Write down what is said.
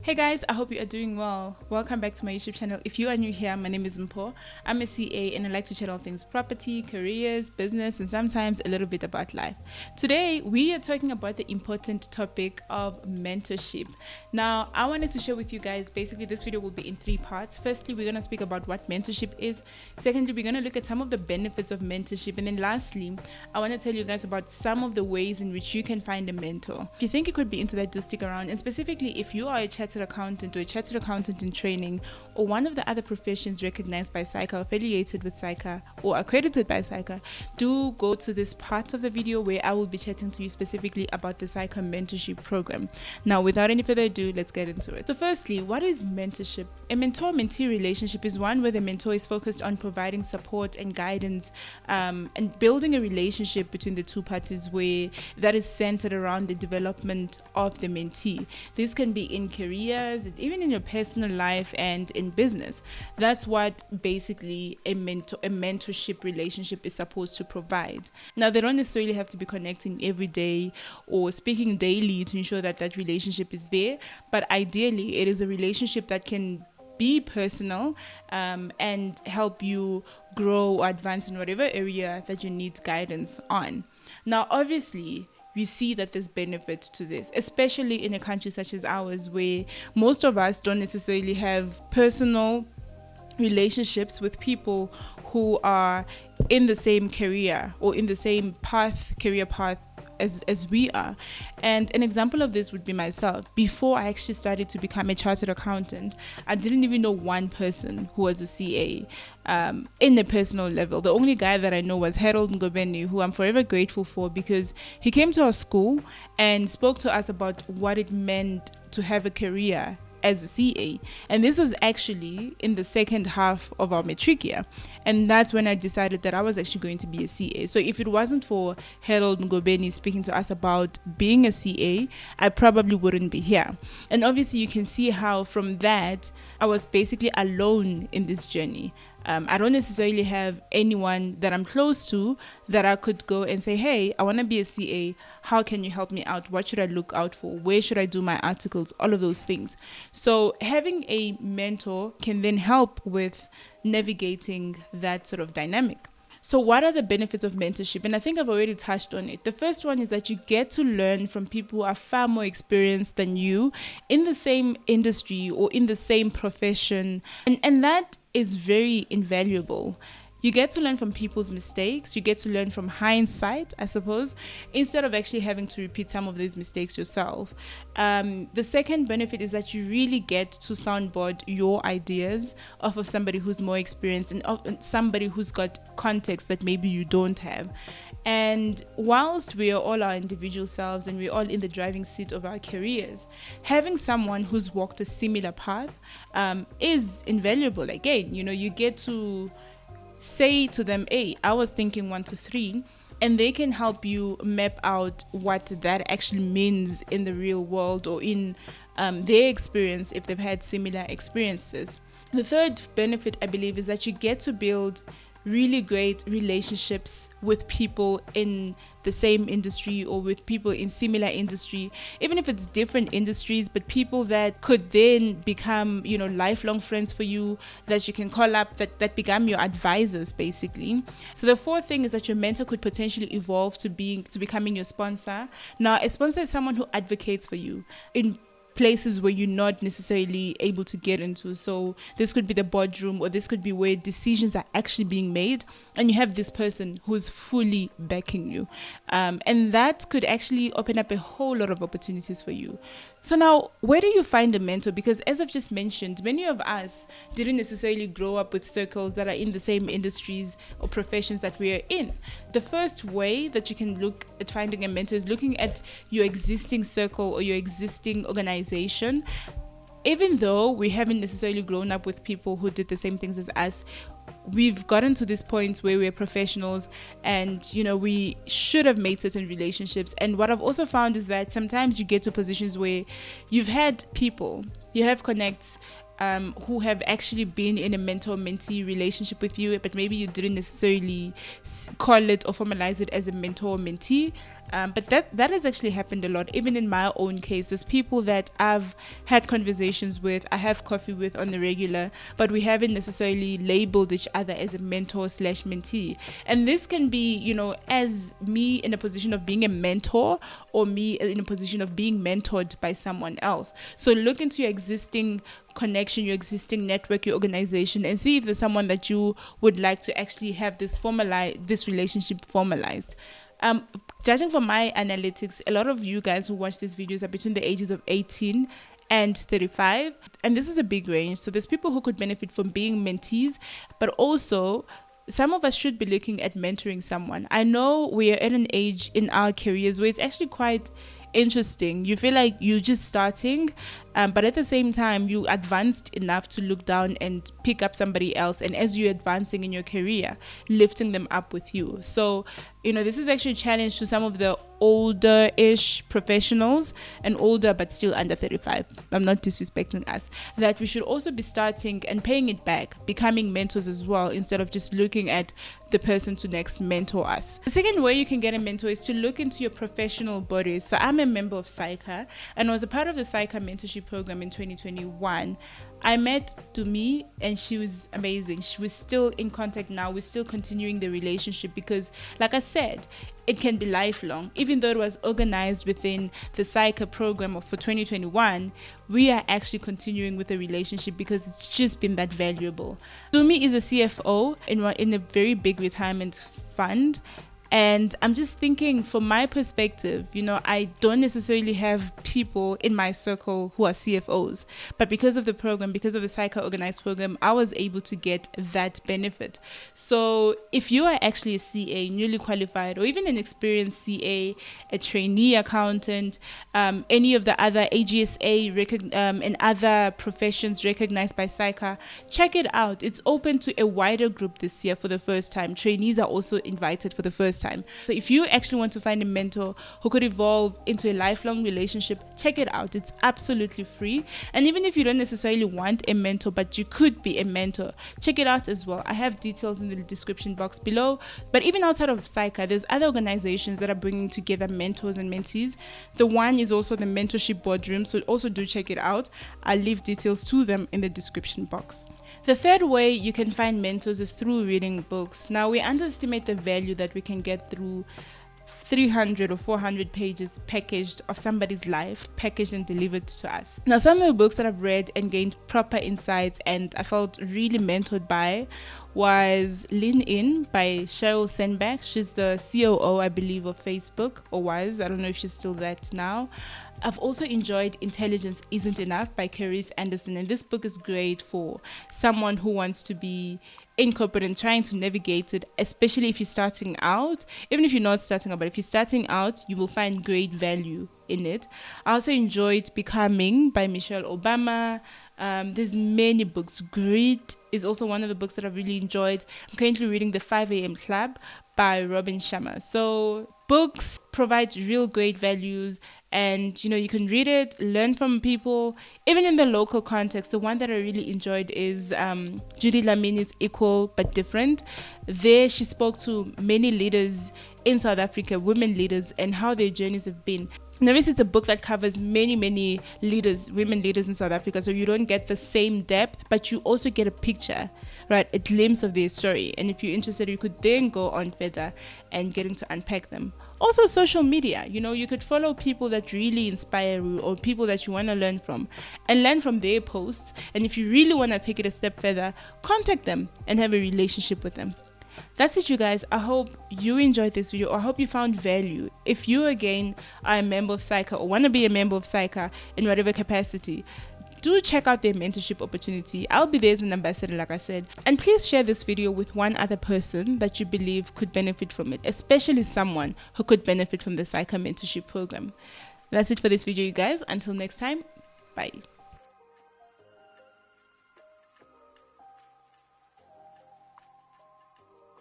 Hey guys, I hope you are doing well. Welcome back to my YouTube channel. If you are new here, my name is Mpho. I'm a CA and I like to chat all things property, careers, business, and sometimes a little bit about life. Today, we are talking about the important topic of mentorship. Now, I wanted to share with you guys, basically this video will be in 3 parts. Firstly, we're going to speak about what mentorship is. Secondly, we're going to look at some of the benefits of mentorship. And then lastly, I want to tell you guys about some of the ways in which you can find a mentor. If you think you could be into that, do stick around. And specifically, if you are a chartered accountant or a chartered accountant in training or one of the other professions recognized by saica, affiliated with saica or accredited by saica, do go to this part of the video where I will be chatting to you specifically about the saica mentorship program. Now, without any further ado, let's get into it. So firstly, what is mentorship? A mentor-mentee relationship is one where the mentor is focused on providing support and guidance and building a relationship between the two parties where that is centered around the development of the mentee. This can be in careers, even in your personal life and in business. That's what basically a mentorship relationship is supposed to provide. Now, they don't necessarily have to be connecting every day or speaking daily to ensure that that relationship is there, but ideally it is a relationship that can be personal and help you grow or advance in whatever area that you need guidance on. Now, obviously, we see that there's benefit to this, especially in a country such as ours, where most of us don't necessarily have personal relationships with people who are in the same career or in the same career path as we are. And an example of this would be myself. Before I actually started to become a chartered accountant, I didn't even know one person who was a CA in a personal level. The only guy that I know was Dlamini, who I'm forever grateful for, because he came to our school and spoke to us about what it meant to have a career as a CA. And this was actually in the second half of our matric year. And that's when I decided that I was actually going to be a CA. So if it wasn't for Dlamini speaking to us about being a CA, I probably wouldn't be here. And obviously you can see how from that, I was basically alone in this journey. I don't necessarily have anyone that I'm close to that I could go and say, hey, I want to be a CA. How can you help me out? What should I look out for? Where should I do my articles? All of those things. So having a mentor can then help with navigating that sort of dynamic. So what are the benefits of mentorship? And I think I've already touched on it. The first one is that you get to learn from people who are far more experienced than you in the same industry or in the same profession. And that is very invaluable. You get to learn from people's mistakes. You get to learn from hindsight, I suppose, instead of actually having to repeat some of these mistakes yourself. The second benefit is that you really get to soundboard your ideas off of somebody who's more experienced and somebody who's got context that maybe you don't have. And whilst we are all our individual selves and we're all in the driving seat of our careers, having someone who's walked a similar path is invaluable. Again, you get to say to them, hey, I was thinking 1, 2, 3, and they can help you map out what that actually means in the real world or in their experience if they've had similar experiences. The third benefit, I believe, is that you get to build really great relationships with people in the same industry or with people in similar industry, even if it's different industries, but people that could then become, lifelong friends for you, that you can call up, that become your advisors, basically. So the fourth thing is that your mentor could potentially evolve to becoming your sponsor. Now, a sponsor is someone who advocates for you in places where you're not necessarily able to get into. So this could be the boardroom, or this could be where decisions are actually being made and you have this person who's fully backing you. And that could actually open up a whole lot of opportunities for you. So now, where do you find a mentor? Because as I've just mentioned, many of us didn't necessarily grow up with circles that are in the same industries or professions that we are in. The first way that you can look at finding a mentor is looking at your existing circle or your existing organization. Even though we haven't necessarily grown up with people who did the same things as us, we've gotten to this point where we're professionals and, we should have made certain relationships. And what I've also found is that sometimes you get to positions where you've had people, you have connects who have actually been in a mentor-mentee relationship with you, but maybe you didn't necessarily call it or formalize it as a mentor-mentee. But that has actually happened a lot. Even in my own case, there's people that I've had conversations with, I have coffee with on the regular, but we haven't necessarily labeled each other as a mentor/mentee. And this can be, you know, as me in a position of being a mentor, or me in a position of being mentored by someone else. So look into your existing connection, your existing network, your organization, and see if there's someone that you would like to actually have this relationship formalized. Judging from my analytics, a lot of you guys who watch these videos are between the ages of 18 and 35, and this is a big range. So there's people who could benefit from being mentees, but also some of us should be looking at mentoring someone. I know we are at an age in our careers where it's actually quite interesting. You feel like you're just starting, but at the same time you advanced enough to look down and pick up somebody else, and as you're advancing in your career, lifting them up with you. So, you know, this is actually a challenge to some of the older-ish professionals, and older but still under 35. I'm not disrespecting us. That we should also be starting and paying it back, becoming mentors as well, instead of just looking at the person to next mentor us. The second way you can get a mentor is to look into your professional bodies. So I'm a member of saica, and was a part of the saica mentorship program in 2021. I met Dlamini, and she was amazing. She was still in contact now. We're still continuing the relationship because, like I said, it can be lifelong. Even though it was organized within the saica program for 2021, we are actually continuing with the relationship because it's just been that valuable. Dlamini is a CFO in a very big retirement fund. And I'm just thinking, from my perspective, you know, I don't necessarily have people in my circle who are CFOs, but because of the program, because of the saica organized program, I was able to get that benefit. So if you are actually a CA, newly qualified, or even an experienced CA, a trainee accountant, any of the other AGSA and other professions recognized by saica, check it out. It's open to a wider group this year for the first time. Trainees are also invited for the first time. So if you actually want to find a mentor who could evolve into a lifelong relationship, check it out. It's absolutely free. And even if you don't necessarily want a mentor, but you could be a mentor, check it out as well. I have details in the description box below. But even outside of saica, there's other organizations that are bringing together mentors and mentees. The one is also the Mentorship Boardroom, so also do check it out. I'll leave details to them in the description box. The third way you can find mentors is through reading books. Now, we underestimate the value that we can get through 300 or 400 pages packaged of somebody's life, packaged and delivered to us. Now, some of the books that I've read and gained proper insights and I felt really mentored by was Lean In by Sheryl Sandberg. She's the COO, I believe, of Facebook, or was. I don't know if she's still that now. I've also enjoyed Intelligence Isn't Enough by Carice, and this book is great for someone who wants to be in corporate and trying to navigate it, especially if you're starting out. Even if you're not starting out, but if you're starting out, you will find great value in it. I also enjoyed Becoming by Michelle Obama. There's many books. Grit is also one of the books that I've really enjoyed. I'm currently reading The 5 a.m. Club by Robin Sharma. So books provide real great values, and you know, you can read it, learn from people, even in the local context. The one that I really enjoyed is Judy Dlamini's Equal But Different. There she spoke to many leaders in South Africa, women leaders, and how their journeys have been. Now, this is a book that covers many leaders, women leaders in South Africa, so you don't get the same depth, but you also get a picture, right, a glimpse of their story. And if you're interested, you could then go on further and getting to unpack them. Also, social media, you know, you could follow people that really inspire you or people that you want to learn from and learn from their posts. And if you really want to take it a step further, contact them and have a relationship with them. That's it, you guys. I hope you enjoyed this video. I hope you found value. If you, again, are a member of saica or want to be a member of saica in whatever capacity, do check out their mentorship opportunity. I'll be there as an ambassador, like I said. And please share this video with one other person that you believe could benefit from it, especially someone who could benefit from the saica mentorship program. That's it for this video, you guys. Until next time, bye.